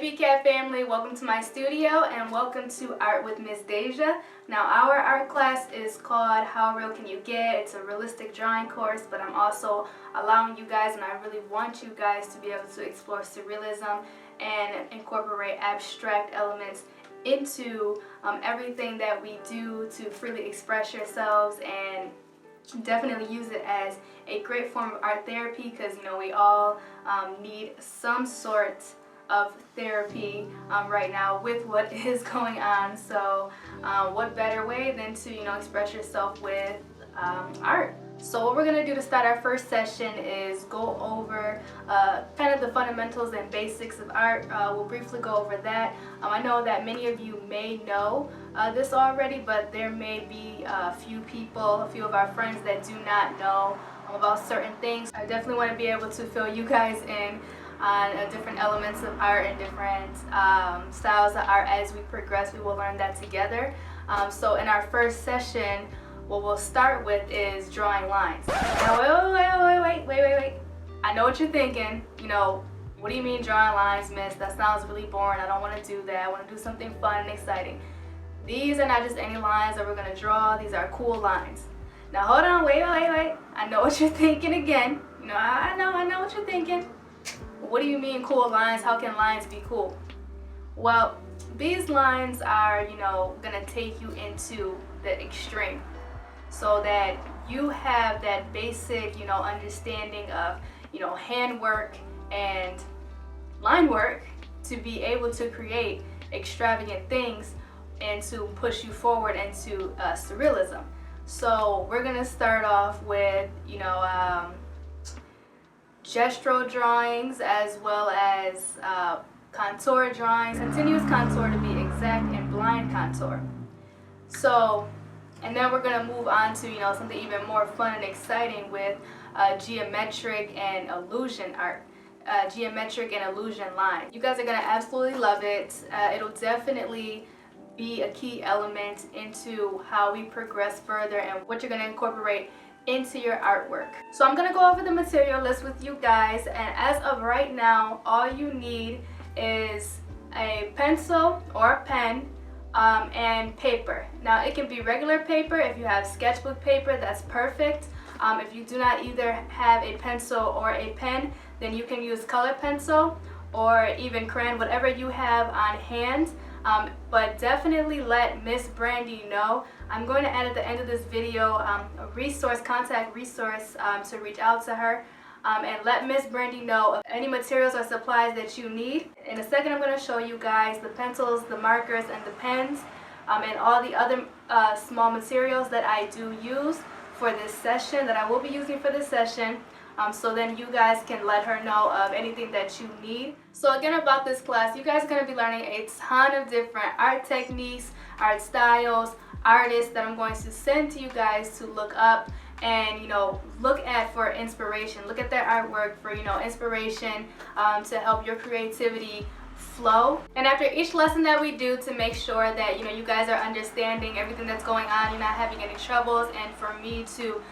Hey BCAT family, welcome to my studio and welcome to Art with Miss Deja. Now our art class is called How Real Can You Get? It's a realistic drawing course, but I'm also allowing you guys, and I really want you guys to be able to explore surrealism and incorporate abstract elements into everything that we do to freely express yourselves, and definitely use it as a great form of art therapy, because we all need some sort of therapy right now with what is going on. So what better way than to express yourself with art. So what we're going to do to start our first session is go over kind of the fundamentals and basics of art. We'll briefly go over that. I know that many of you may know this already, but there may be a few of our friends that do not know about certain things. I definitely want to be able to fill you guys in on different elements of art and different styles of art. As we progress, we will learn that together. So in our first session, what we'll start with is drawing lines. Now wait. I know what you're thinking. What do you mean drawing lines, miss? That sounds really boring. I don't want to do that. I want to do something fun and exciting. These are not just any lines that we're going to draw. These are cool lines. Now hold on, wait. I know what you're thinking again. I know what you're thinking. What do you mean cool lines? How can lines be cool? Well, these lines are, gonna take you into the extreme, so that you have that basic, understanding of, handwork and line work to be able to create extravagant things and to push you forward into surrealism. So we're gonna start off with, gestural drawings, as well as contour drawings, continuous contour to be exact, and blind contour. So, and then we're going to move on to something even more fun and exciting with geometric and illusion art. Geometric and illusion lines. You guys are going to absolutely love it. It'll definitely be a key element into how we progress further and what you're going to incorporate into your artwork. So I'm gonna go over the material list with you guys, and as of right now, all you need is a pencil or a pen and paper. Now it can be regular paper. If you have sketchbook paper, that's perfect. If you do not either have a pencil or a pen, then you can use colored pencil or even crayon, whatever you have on hand. But definitely let Miss Brandy know. I'm going to add at the end of this video a contact resource to reach out to her, and let Miss Brandy know of any materials or supplies that you need. In a second, I'm going to show you guys the pencils, the markers, and the pens, and all the other small materials that I do use for this session, that I will be using for this session. So then you guys can let her know of anything that you need. So again, about this class, you guys are going to be learning a ton of different art techniques, art styles, artists that I'm going to send to you guys to look up and look at for inspiration. Look at their artwork for inspiration to help your creativity flow. And after each lesson that we do, to make sure that you guys are understanding everything that's going on, you're not having any troubles, and for me to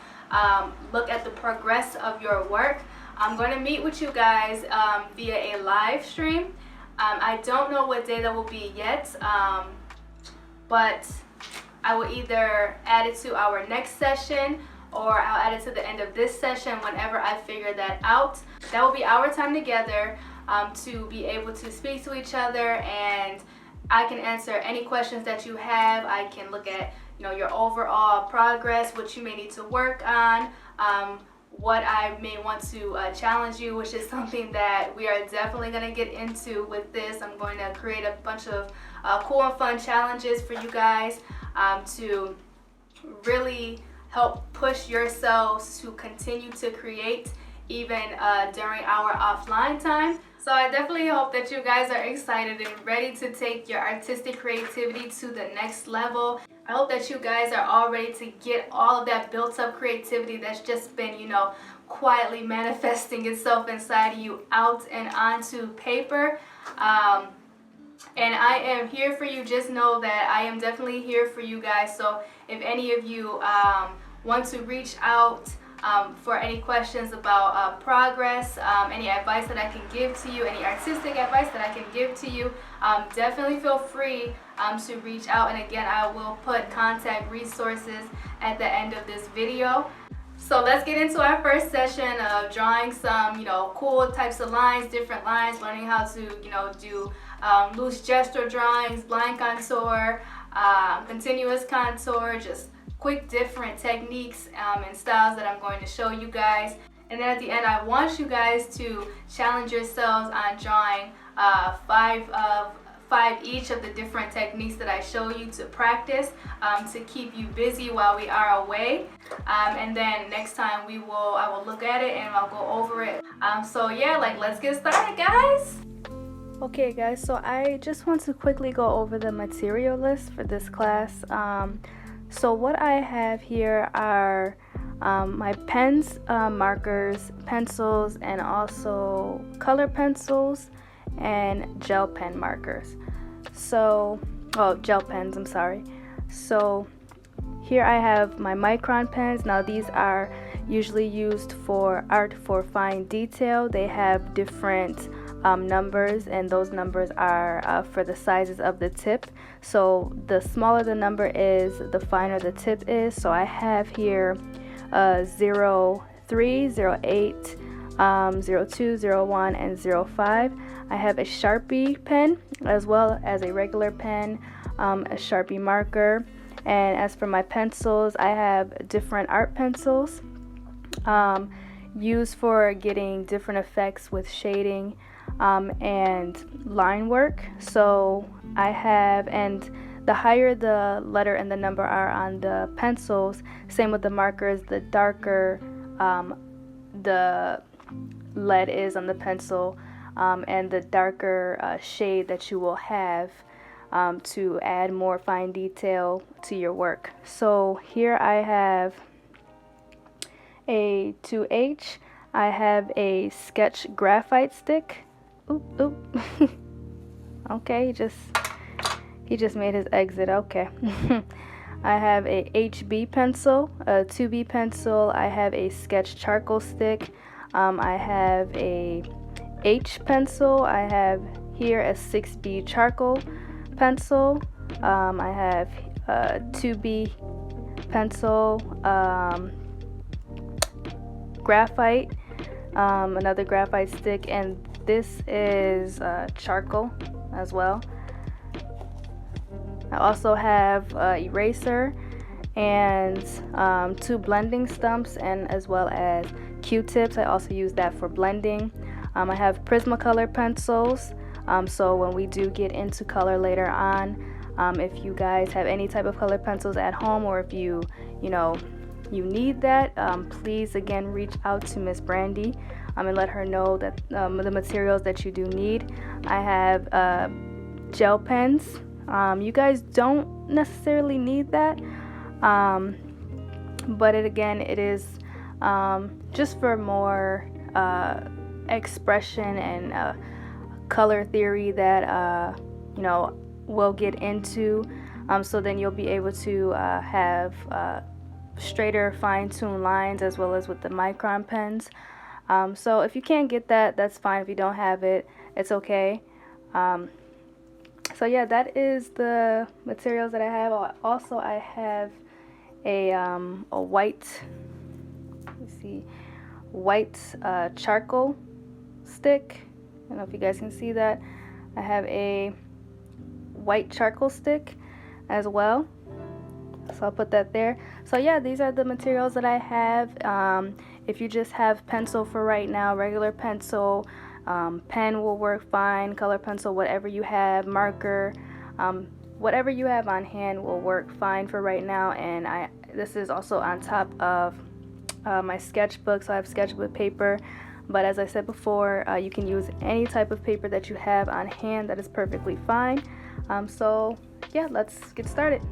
look at the progress of your work, I'm going to meet with you guys via a live stream. I don't know what day that will be yet, but I will either add it to our next session, or I'll add it to the end of this session whenever I figure that out. That will be our time together to be able to speak to each other, and I can answer any questions that you have. I can look at your overall progress, what you may need to work on, what I may want to challenge you, which is something that we are definitely going to get into with this. I'm going to create a bunch of cool and fun challenges for you guys to really help push yourselves to continue to create even during our offline time. So I definitely hope that you guys are excited and ready to take your artistic creativity to the next level. I hope that you guys are all ready to get all of that built up creativity that's just been, quietly manifesting itself inside of you out and onto paper. And I am here for you. Just know that I am definitely here for you guys. So if any of you want to reach out for any questions about progress, any advice that I can give to you, any artistic advice that I can give to you, definitely feel free to reach out. And again, I will put contact resources at the end of this video. So let's get into our first session of drawing some, cool types of lines, different lines, learning how to, do loose gesture drawings, blind contour, continuous contour, just quick different techniques and styles that I'm going to show you guys. And then at the end, I want you guys to challenge yourselves on drawing five each of the different techniques that I show you to practice, to keep you busy while we are away. And then next time I will look at it and I'll go over it. So yeah, let's get started, guys. Okay guys, so I just want to quickly go over the material list for this class. So what I have here are my pens, markers, pencils, and also color pencils and gel pen markers. So, gel pens, I'm sorry. So here I have my micron pens. Now these are usually used for art for fine detail. They have different numbers, and those numbers are for the sizes of the tip. So the smaller the number is, the finer the tip is. So I have here 03, 08, 02, 01, and 05. I have a Sharpie pen as well as a regular pen, a Sharpie marker. And as for my pencils, I have different art pencils used for getting different effects with shading and line work. So I have, and the higher the letter and the number are on the pencils, same with the markers, the darker the lead is on the pencil, and the darker shade that you will have to add more fine detail to your work. So here I have a 2H, I have a sketch graphite stick. Oop. Okay, he just made his exit. Okay. I have a HB pencil, a 2B pencil, I have a sketch charcoal stick, I have a H pencil, I have here a 6B charcoal pencil, I have a 2B pencil, graphite, another graphite stick, and this is charcoal as well. I also have eraser and 2 blending stumps, and as well as Q-tips. I also use that for blending. I have Prismacolor pencils, so when we do get into color later on, if you guys have any type of color pencils at home, or if you need that, please again reach out to Miss Brandy and let her know that the materials that you do need. I have gel pens. You guys don't necessarily need that, but it is just for more expression and color theory that we'll get into, so then you'll be able to have straighter fine-tuned lines, as well as with the micron pens. So if you can't get that, that's fine. If you don't have it, it's okay. So yeah, that is the materials that I have. Also, I have a white charcoal stick. I don't know if you guys can see that. I have a white charcoal stick as well. So I'll put that there. So yeah, these are the materials that I have. If you just have pencil for right now, regular pencil, pen will work fine, color pencil, whatever you have, marker, whatever you have on hand will work fine for right now. And this is also on top of my sketchbook, so I have sketchbook paper. But as I said before, you can use any type of paper that you have on hand. That is perfectly fine. So yeah, let's get started.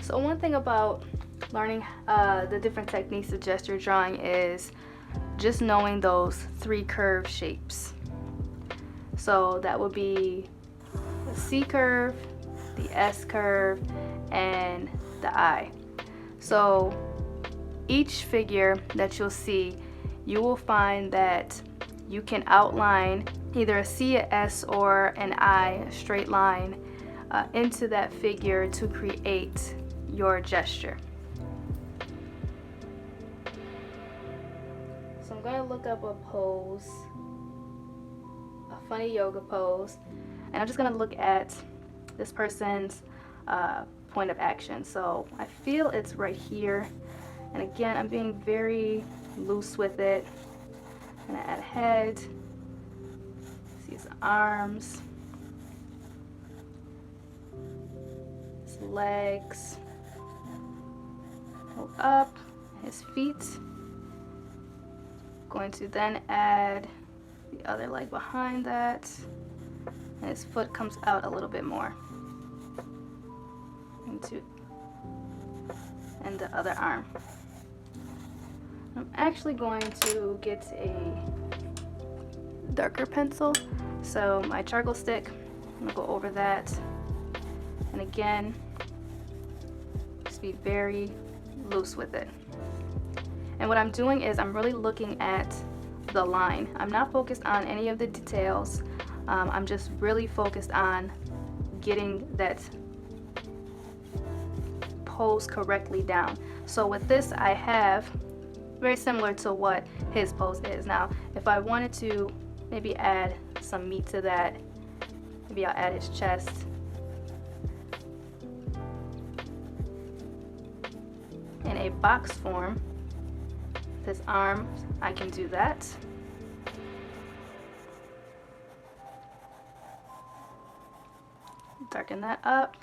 So one thing about learning the different techniques of gesture drawing is just knowing those 3 curve shapes. So that would be a C curve, the S curve, and the I. So each figure that you'll see, you will find that you can outline either a C, a S, or an I, a straight line, into that figure to create your gesture. So I'm going to look up a pose, a funny yoga pose, and I'm just going to look at this person's point of action. So I feel it's right here, and again, I'm being very loose with it. I'm going to add head, see his arms, his legs, go up, his feet. Going to then add the other leg behind that, and his foot comes out a little bit more, and the other arm. I'm actually going to get a darker pencil, so my charcoal stick, I'm gonna go over that, and again, just be very loose with it. And what I'm doing is I'm really looking at the line. I'm not focused on any of the details. I'm just really focused on getting that pose correctly down. So with this, I have very similar to what his pose is. Now, if I wanted to maybe add some meat to that, maybe I'll add his chest. In a box form, his arm, I can do that. Darken that up.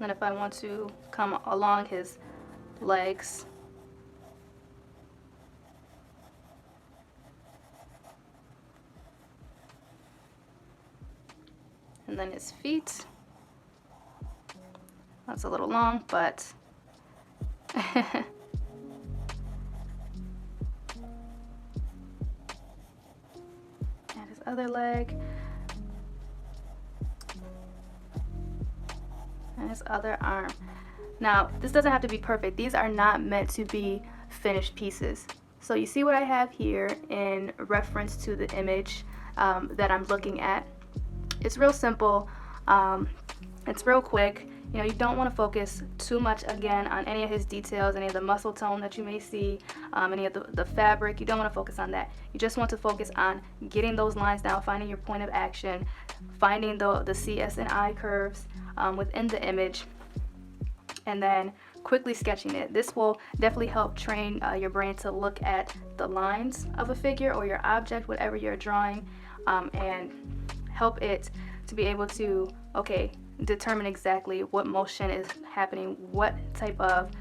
Then if I want to come along his legs, and then his feet. That's a little long, but and his other leg, and his other arm. Now, this doesn't have to be perfect. These are not meant to be finished pieces. So you see what I have here in reference to the image that I'm looking at. It's real simple. It's real quick. You know, you don't want to focus too much again on any of his details, any of the muscle tone that you may see, any of the fabric. You don't want to focus on that. You just want to focus on getting those lines down, finding your point of action, finding the C, S, and I curves within the image, and then quickly sketching it. This will definitely help train your brain to look at the lines of a figure or your object, whatever you're drawing, and help it to be able to, okay, determine exactly what motion is happening, what type of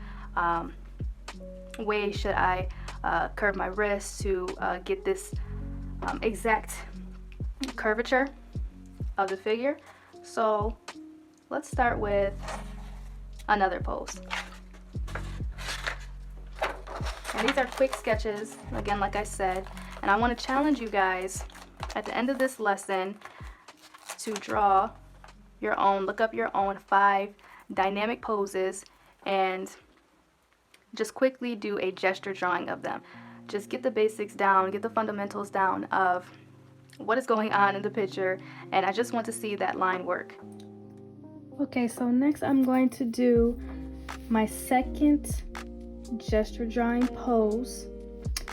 way should I curve my wrist to get this exact curvature of the figure. So let's start with another pose. And these are quick sketches, again, like I said, and I want to challenge you guys at the end of this lesson to draw your own, look up your own 5 dynamic poses and just quickly do a gesture drawing of them. Just get the basics down, get the fundamentals down of what is going on in the picture, and I just want to see that line work. Okay, so next I'm going to do my second gesture drawing pose,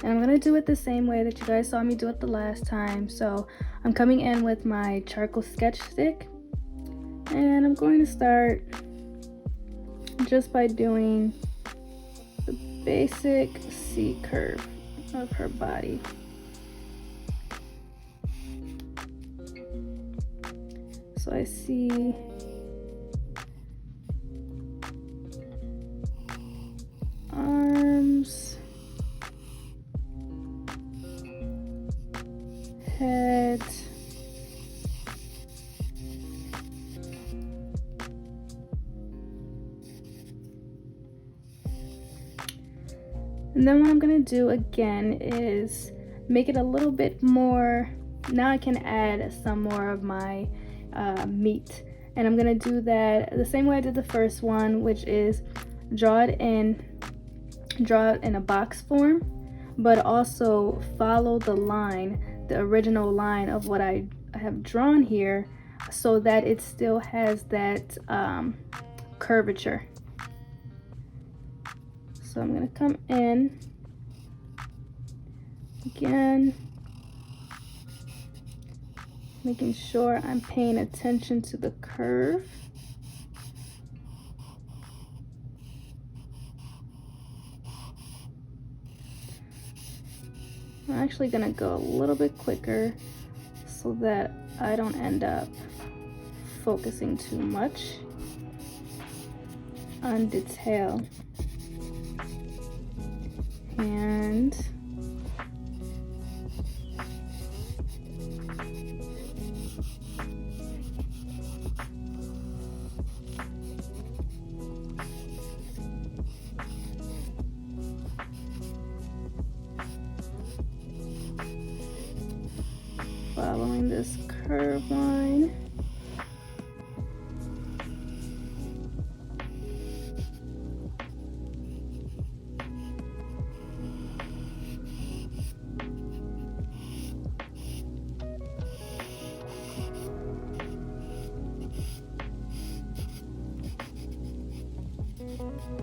and I'm going to do it the same way that you guys saw me do it the last time. So I'm coming in with my charcoal sketch stick, and I'm going to start just by doing the basic C curve of her body. So I see arms, head, And then what I'm gonna do again is make it a little bit more. Now I can add some more of my meat, and I'm gonna do that the same way I did the first one, which is draw it in a box form, but also follow the line, the original line of what I have drawn here, so that it still has that curvature. So I'm gonna come in again, making sure I'm paying attention to the curve. I'm actually gonna go a little bit quicker so that I don't end up focusing too much on detail. And following this curve line.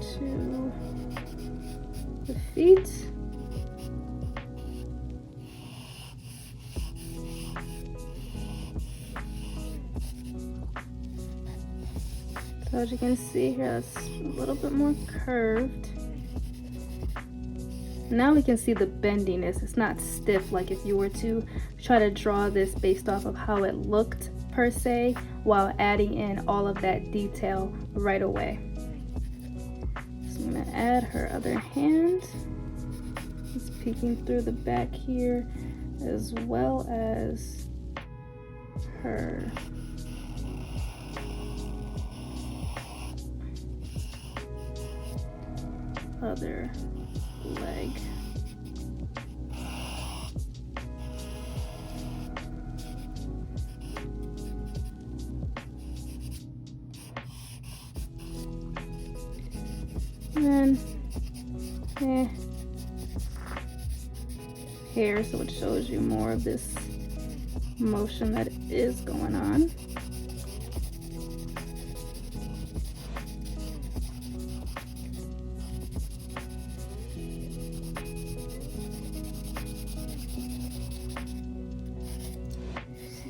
To the feet. So as you can see here, it's a little bit more curved. Now we can see the bendiness. It's not stiff like if you were to try to draw this based off of how it looked per se, while adding in all of that detail right away. So I'm gonna add her other hand. It's peeking through the back here, as well as her other leg. And then hair, so it shows you more of this motion that is going on.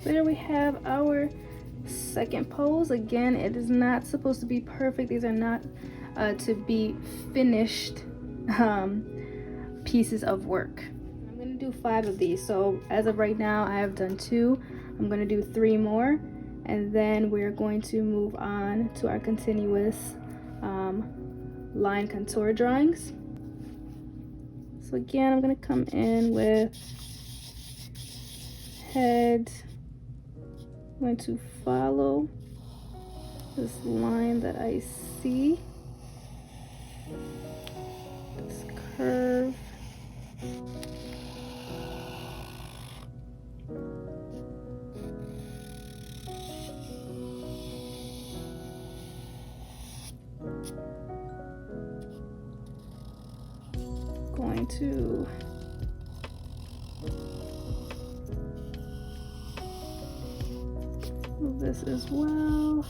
There we have our second pose. Again, it is not supposed to be perfect. These are not to be finished pieces of work. I'm gonna do 5 of these. So as of right now, I have done 2. I'm gonna do 3 more, and then we're going to move on to our continuous line contour drawings. So again, I'm gonna come in with head. I'm going to follow this line that I see, this curve. Going to move this as well.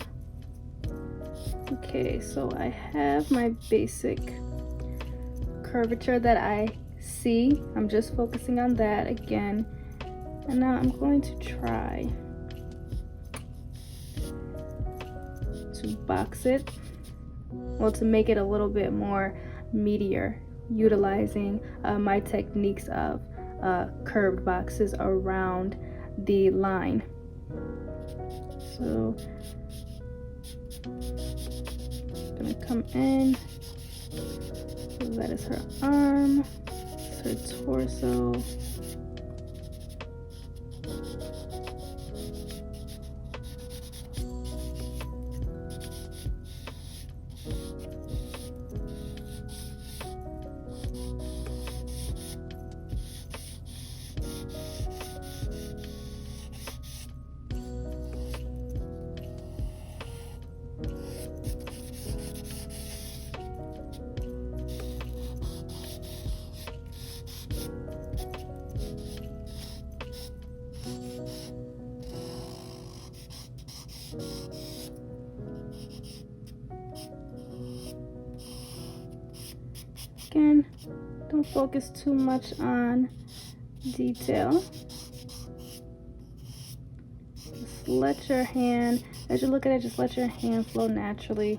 Okay, so I have my basic curvature that I see. I'm just focusing on that again. And now I'm going to try to box it, well, to make it a little bit more meatier, utilizing my techniques of curved boxes around the line. So I'm gonna come in. So that is her arm, her torso. Don't focus too much on detail. Just let your hand, as you look at it, just let your hand flow naturally.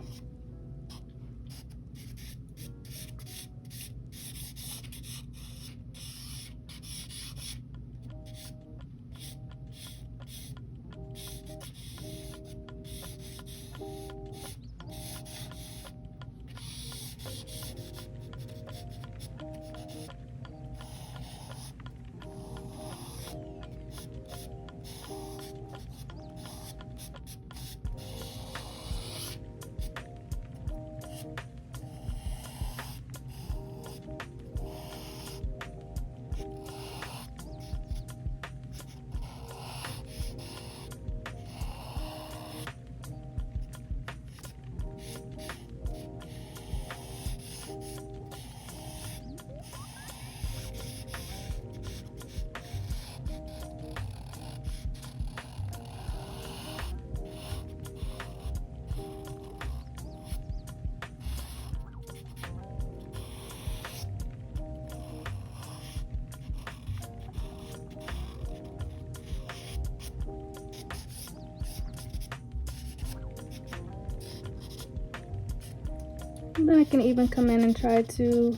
And then I can even come in and try to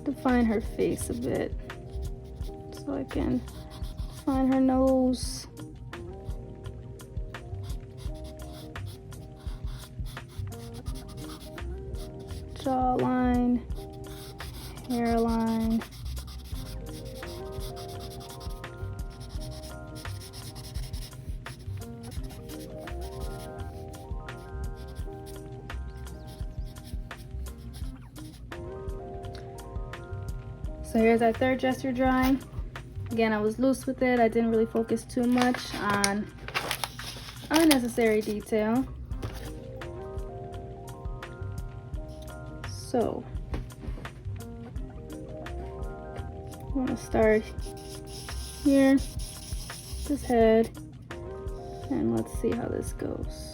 define her face a bit. So I can find her nose. Jawline, hairline. So here's our third gesture drawing. Again, I was loose with it. I didn't really focus too much on unnecessary detail. So I'm gonna start here, this head, and let's see how this goes.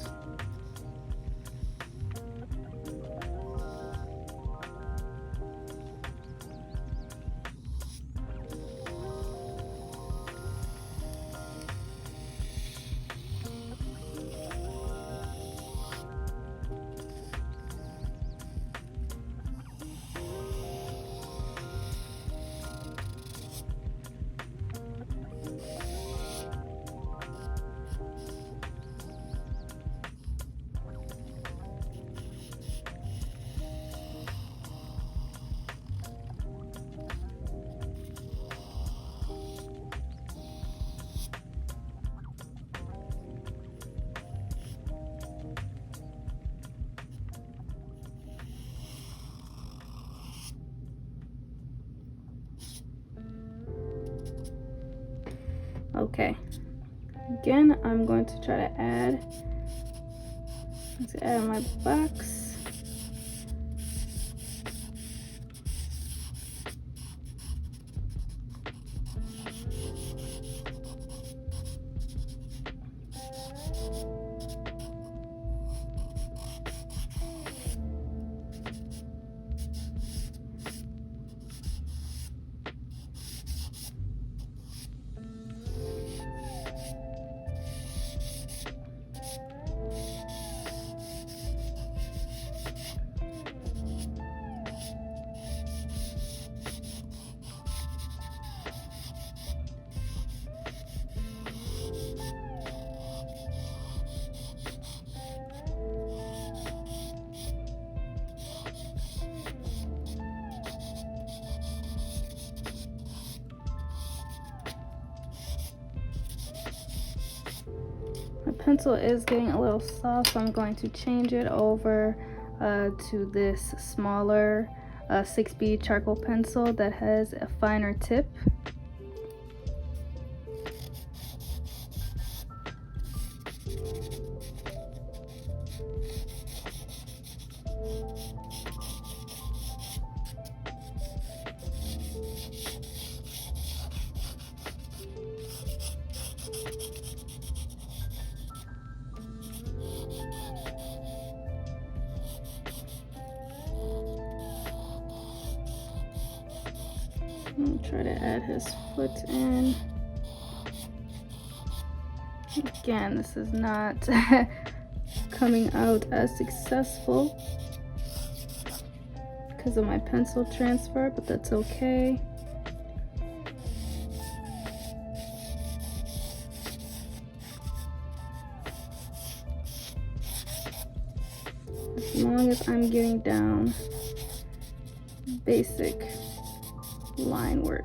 Okay, again, I'm going to try to add, let's add my box. My pencil is getting a little soft, so I'm going to change it over to this smaller 6B charcoal pencil that has a finer tip. try to add his foot in. Again, this is not coming out as successful because of my pencil transfer, but that's okay. As long as I'm getting down basic line work.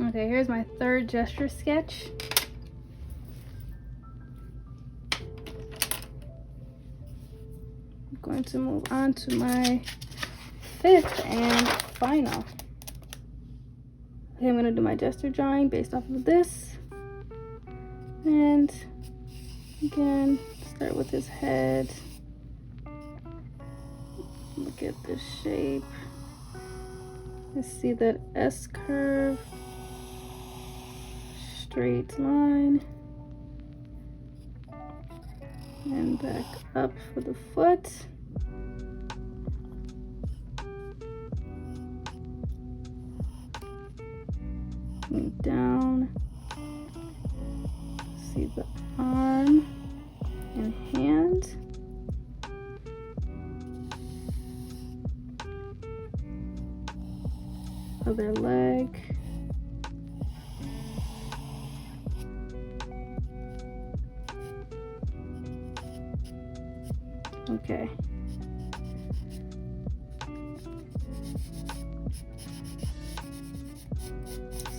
Okay, here's my third gesture sketch. I'm going to move on to my fifth and final. Okay, I'm going to do my gesture drawing based off of this. And again, start with his head. Look at this shape. Let's see that S curve. Straight line. And back up for the foot. And down. See the arm and hand. Other leg. Okay.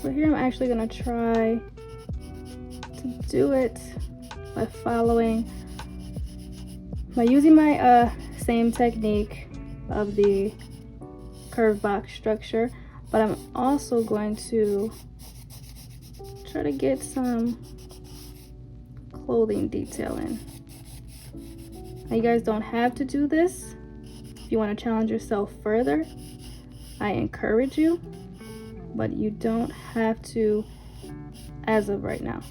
So here I'm actually going to try to do it by using my same technique of the curve box structure, but I'm also going to try to get some clothing detail in. Now, you guys don't have to do this. If you want to challenge yourself further, I encourage you, but you don't have to as of right now.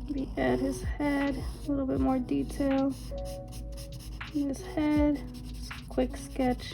Maybe add his head, a little bit more detail in his head. Just a quick sketch.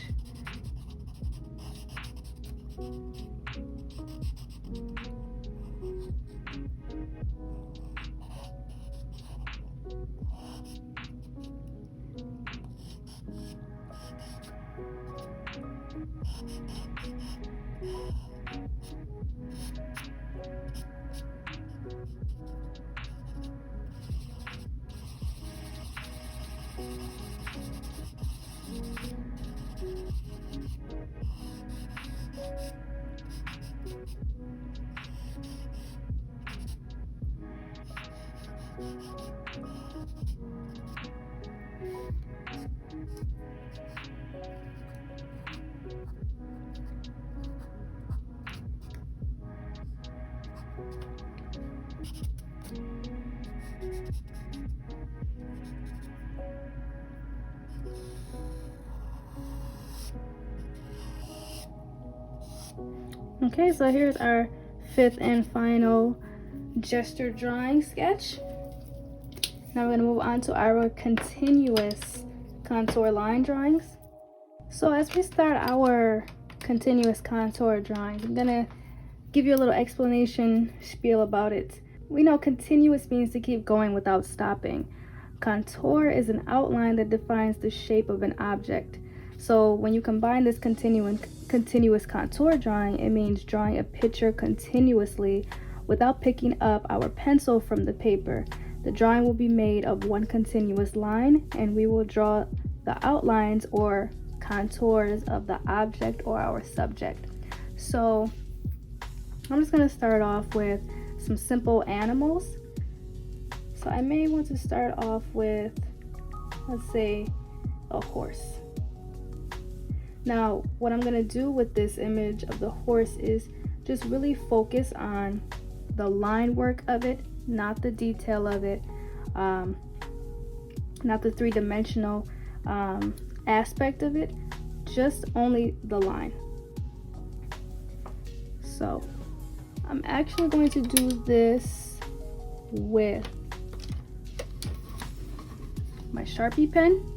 Okay, so here's our fifth and final gesture drawing sketch. Now we're going to move on to our continuous contour line drawings. So as we start our continuous contour drawings, I'm going to give you a little explanation spiel about it. We know continuous means to keep going without stopping. Contour is an outline that defines the shape of an object. So when you combine this continuous contour drawing, it means drawing a picture continuously without picking up our pencil from the paper. The drawing will be made of one continuous line, and we will draw the outlines or contours of the object or our subject. So I'm just going to start off with some simple animals. So I may want to start off with, let's say, a horse. Now, what I'm going to do with this image of the horse is just really focus on the line work of it, not the detail of it, not the three-dimensional aspect of it, just only the line. So I'm actually going to do this with my Sharpie pen.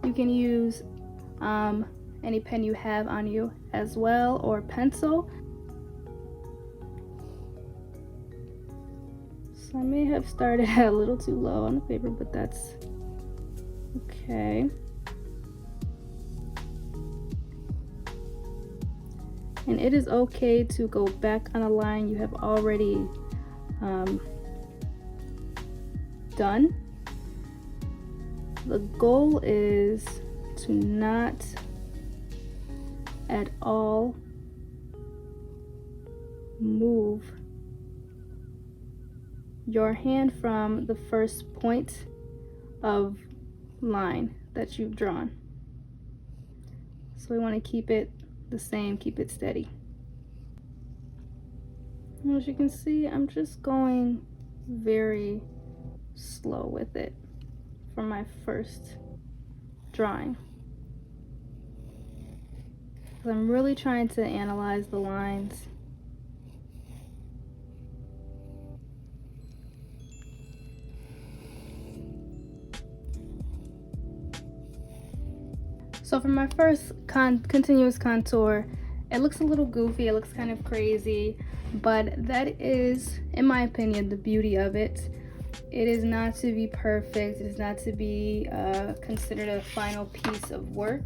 You can use any pen you have on you as well, or pencil. So I may have started a little too low on the paper, but that's okay. And it is okay to go back on a line you have already done. The goal is to not at all move your hand from the first point of line that you've drawn. So we want to keep it the same, keep it steady. And as you can see, I'm just going very slow with it for my first drawing. I'm really trying to analyze the lines. So for my first continuous contour, it looks a little goofy, it looks kind of crazy, but that is, in my opinion, the beauty of it. It is not to be perfect, it is not to be considered a final piece of work.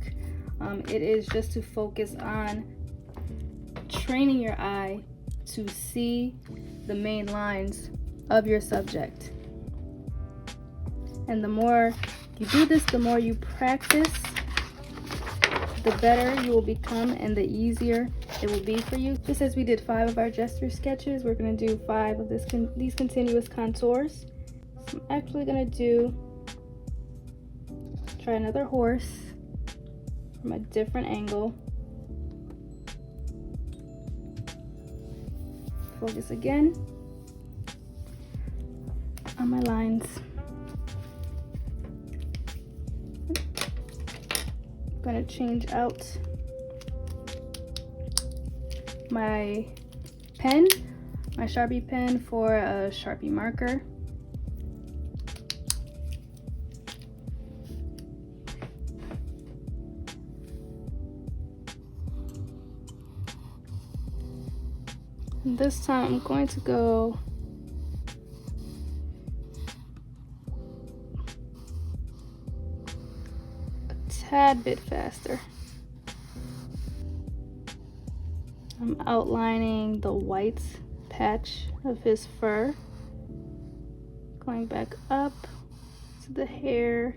It is just to focus on training your eye to see the main lines of your subject. And the more you do this, the more you practice, the better you will become and the easier it will be for you. Just as we did 5 of our gesture sketches, we're going to do 5 of these continuous contours. So I'm actually going to try another horse from a different angle. Focus again on my lines. I'm going to change out my pen, my Sharpie pen, for a Sharpie marker. And this time I'm going to go tad bit faster. I'm outlining the white patch of his fur, going back up to the hair.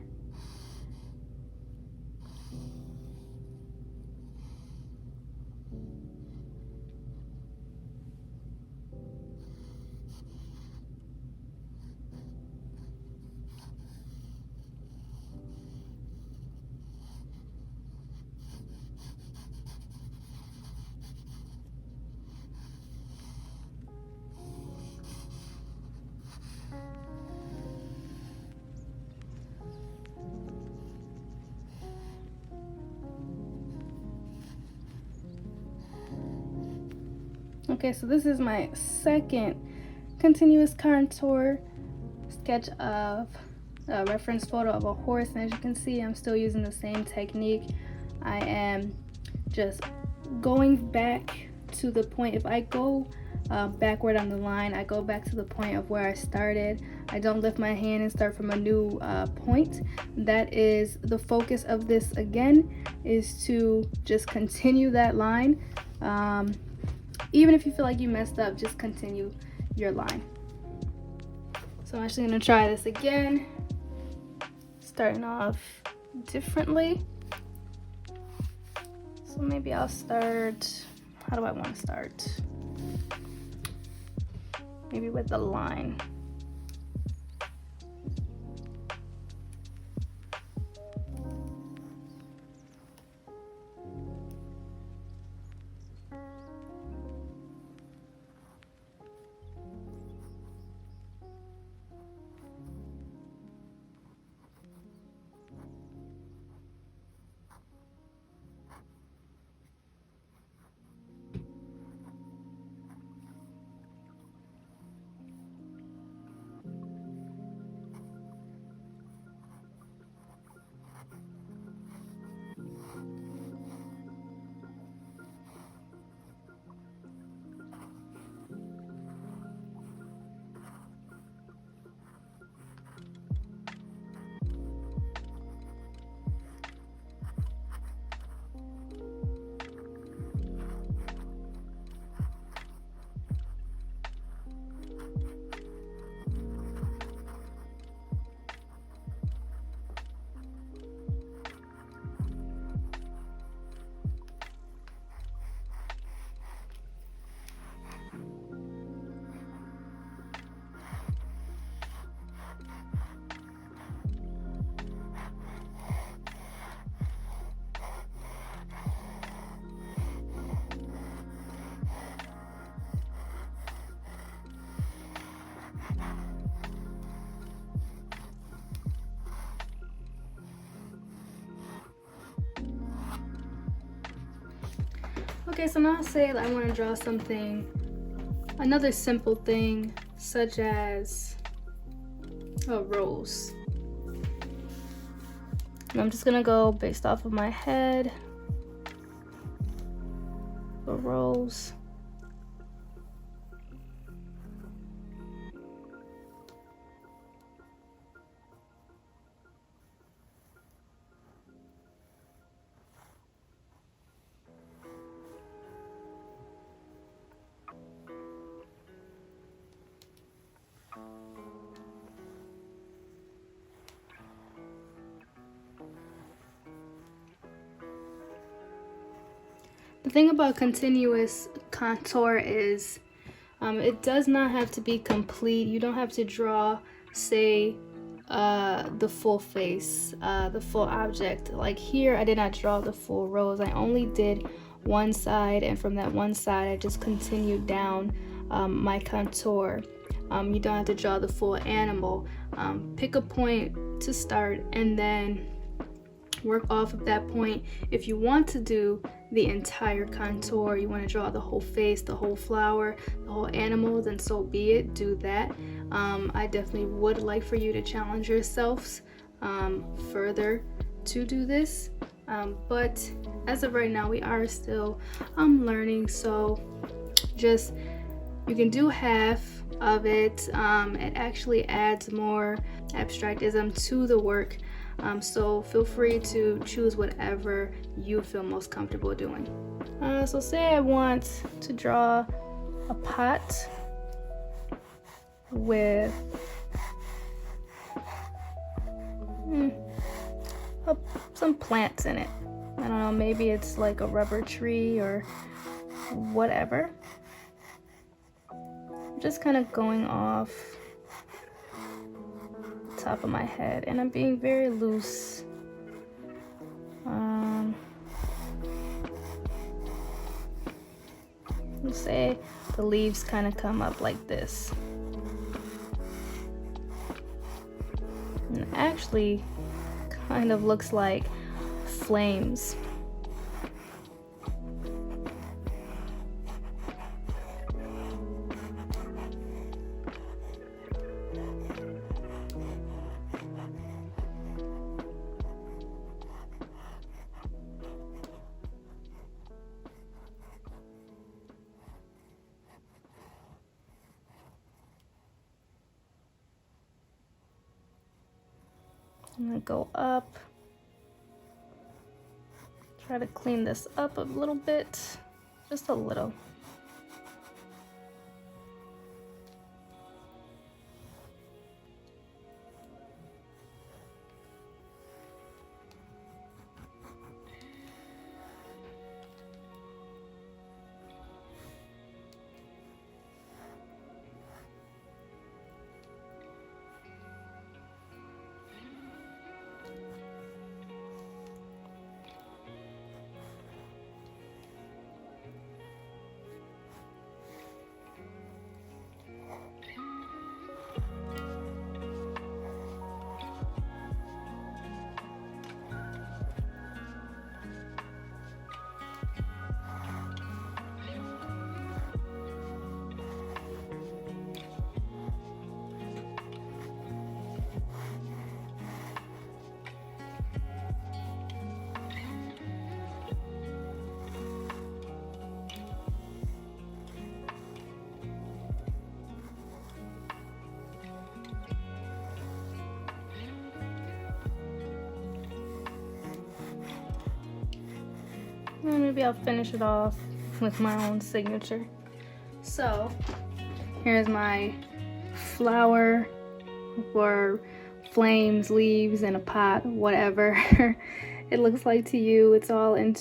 Okay, so this is my second continuous contour sketch of a reference photo of a horse, and as you can see, I'm still using the same technique. I am just going back to the point. If I go backward on the line, I go back to the point of where I started. I don't lift my hand and start from a new point. That is the focus of this, again, is to just continue that line. Even if you feel like you messed up, just continue your line. So I'm actually gonna try this again, starting off differently. So maybe I'll start, how do I want to start? Maybe with the line. Okay, so now say I want to draw something, another simple thing, such as a rose. And I'm just gonna go based off of my head, a rose. The thing about continuous contour is it does not have to be complete. You don't have to draw, say, the full face, the full object. Like here, I did not draw the full rose. I only did one side, and from that one side, I just continued down my contour. You don't have to draw the full animal. Pick a point to start and then work off of that point. If you want to do the entire contour, you want to draw the whole face, the whole flower, the whole animal, then so be it, do that. I definitely would like for you to challenge yourselves further to do this, but as of right now we are still learning, so just you can do half of it. It actually adds more abstractism to the work. So feel free to choose whatever you feel most comfortable doing. So say I want to draw a pot with some plants in it. I don't know, maybe it's like a rubber tree or whatever. I'm just kind of going off the top of my head, and I'm being very loose. Let's say the leaves kind of come up like this. And it actually kind of looks like flames. I'm gonna go up, try to clean this up a little bit, just a little. And maybe I'll finish it off with my own signature. So here's my flower or flames, leaves in a pot, whatever it looks like to you. It's all in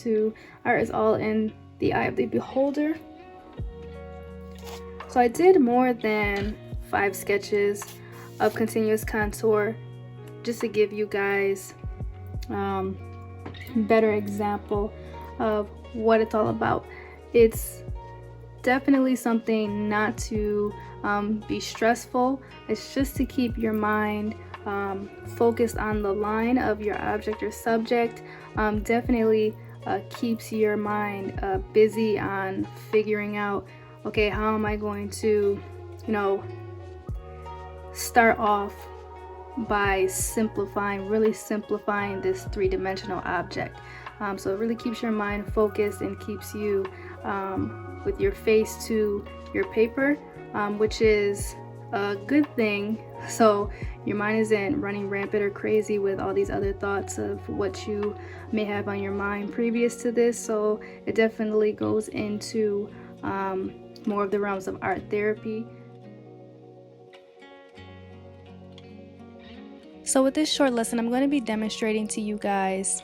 the eye of the beholder. So I did more than 5 sketches of continuous contour just to give you guys better example of what it's all about. It's definitely something not to be stressful. It's just to keep your mind focused on the line of your object or subject. Definitely keeps your mind busy on figuring out, okay, how am I going to, start off by really simplifying this 3-dimensional object. So it really keeps your mind focused and keeps you with your face to your paper, which is a good thing. So your mind isn't running rampant or crazy with all these other thoughts of what you may have on your mind previous to this. So it definitely goes into more of the realms of art therapy. So with this short lesson, I'm going to be demonstrating to you guys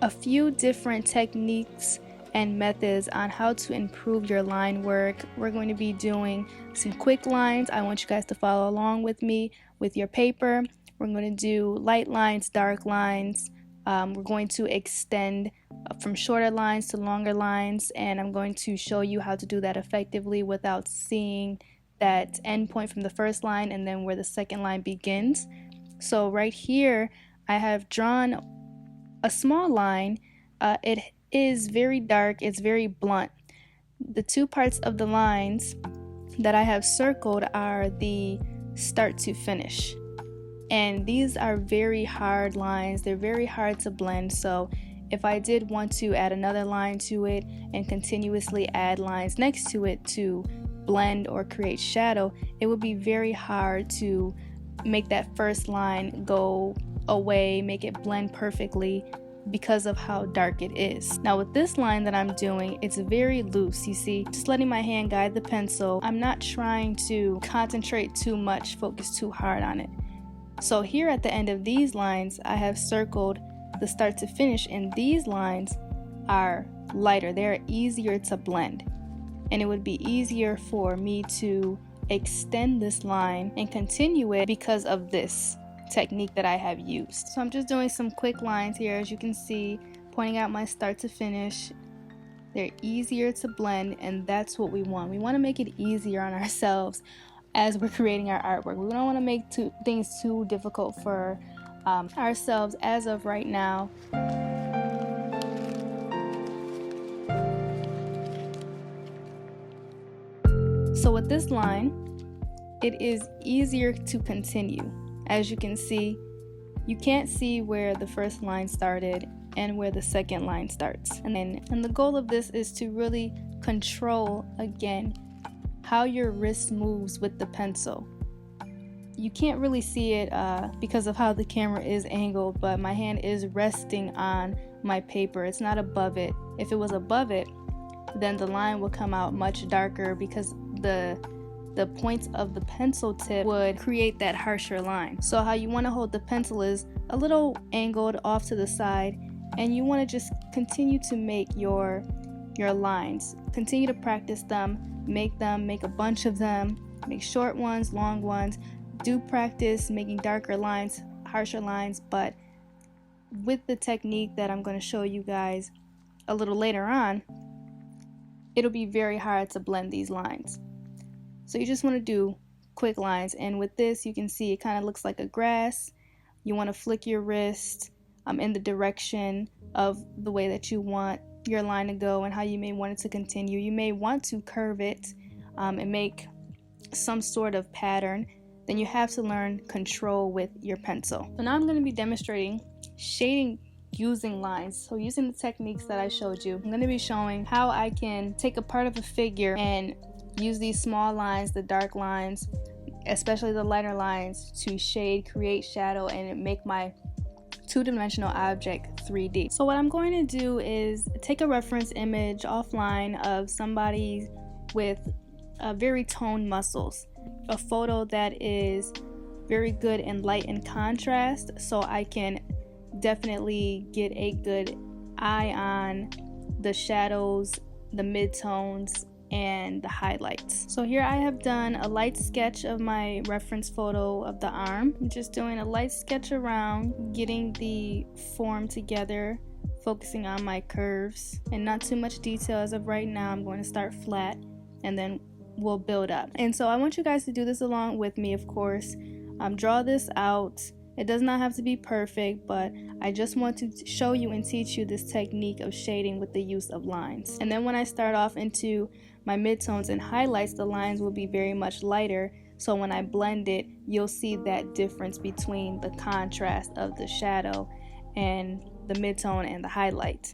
a few different techniques and methods on how to improve your line work. We're going to be doing some quick lines. I want you guys to follow along with me with your paper. We're going to do light lines, dark lines. We're going to extend from shorter lines to longer lines, and I'm going to show you how to do that effectively without seeing that end point from the first line and then where the second line begins. So right here, I have drawn a small line. It is very dark, it's very blunt. The 2 parts of the lines that I have circled are the start to finish. And these are very hard lines, they're very hard to blend. So if I did want to add another line to it and continuously add lines next to it to blend or create shadow, it would be very hard to make that first line go away, make it blend perfectly because of how dark it is. Now with this line that I'm doing, it's very loose, you see, just letting my hand guide the pencil. I'm not trying to concentrate too much, focus too hard on it. So here at the end of these lines, I have circled the start to finish, and these lines are lighter, they're easier to blend, and it would be easier for me to extend this line and continue it because of this technique that I have used. So I'm just doing some quick lines here, as you can see, pointing out my start to finish. They're easier to blend, and that's what we want. We want to make it easier on ourselves as we're creating our artwork. We don't want to make things too difficult for ourselves as of right now. So with this line, it is easier to continue. As you can see, you can't see where the first line started and where the second line starts. And the goal of this is to really control, again, how your wrist moves with the pencil. You can't really see it because of how the camera is angled, but my hand is resting on my paper. It's not above it. If it was above it, then the line would come out much darker because the points of the pencil tip would create that harsher line. So how you want to hold the pencil is a little angled off to the side, and you want to just continue to make your lines. Continue to practice them, make a bunch of them, make short ones, long ones. Do practice making darker lines, harsher lines, but with the technique that I'm going to show you guys a little later on, it'll be very hard to blend these lines. So you just want to do quick lines, and with this you can see it kind of looks like a grass. You want to flick your wrist in the direction of the way that you want your line to go and how you may want it to continue. You may want to curve it and make some sort of pattern. Then you have to learn control with your pencil. So now I'm going to be demonstrating shading using lines. So using the techniques that I showed you, I'm going to be showing how I can take a part of a figure and use these small lines, the dark lines, especially the lighter lines, to shade, create shadow, and make my two-dimensional object 3D. So what I'm going to do is take a reference image offline of somebody with very toned muscles, a photo that is very good in light and contrast, so I can definitely get a good eye on the shadows, the midtones, and the highlights. So here I have done a light sketch of my reference photo of the arm. I'm just doing a light sketch around, getting the form together, focusing on my curves, and not too much detail as of right now. I'm going to start flat and then we'll build up. And so I want you guys to do this along with me, of course. Draw this out. It does not have to be perfect, but I just want to show you and teach you this technique of shading with the use of lines. And then when I start off into my midtones and highlights, the lines will be very much lighter. So when I blend it, you'll see that difference between the contrast of the shadow and the midtone and the highlight.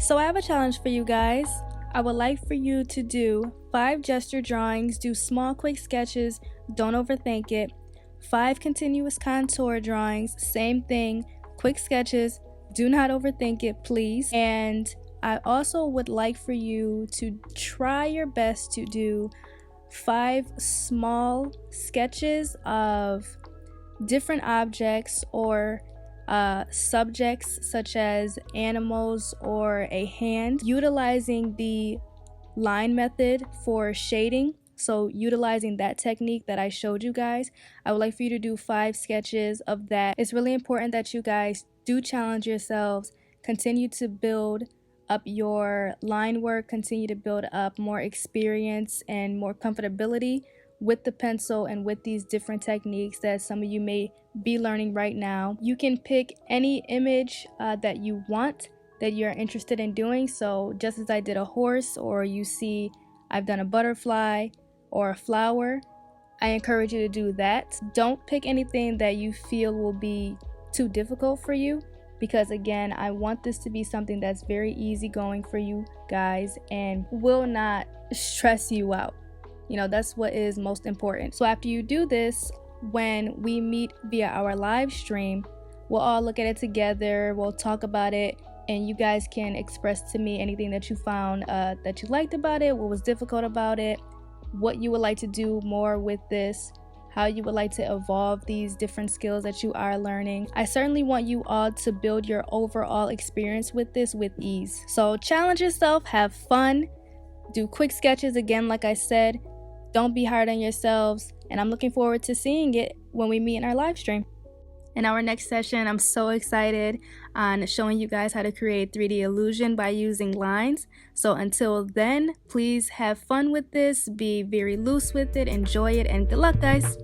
So I have a challenge for you guys. I would like for you to do 5 gesture drawings, do small quick sketches, don't overthink it. 5 continuous contour drawings, same thing, quick sketches, do not overthink it, please. And I also would like for you to try your best to do 5 small sketches of different objects or subjects such as animals or a hand, utilizing the line method for shading. So utilizing that technique that I showed you guys, I would like for you to do 5 sketches of that. It's really important that you guys do challenge yourselves, continue to build up your line work, continue to build up more experience and more comfortability with the pencil and with these different techniques that some of you may be learning right now. You can pick any image that you want, that you're interested in doing. So just as I did a horse, or you see I've done a butterfly or a flower, I encourage you to do that. Don't pick anything that you feel will be too difficult for you, because again, I want this to be something that's very easygoing for you guys and will not stress you out. You know, that's what is most important. So after you do this, when we meet via our live stream, we'll all look at it together, we'll talk about it, and you guys can express to me anything that you found that you liked about it, what was difficult about it, what you would like to do more with this, how you would like to evolve these different skills that you are learning. I certainly want you all to build your overall experience with this with ease. So challenge yourself, have fun, do quick sketches again, like I said. Don't be hard on yourselves, and I'm looking forward to seeing it when we meet in our live stream. In our next session, I'm so excited on showing you guys how to create 3D illusion by using lines. So until then, please have fun with this, be very loose with it, enjoy it, and good luck, guys.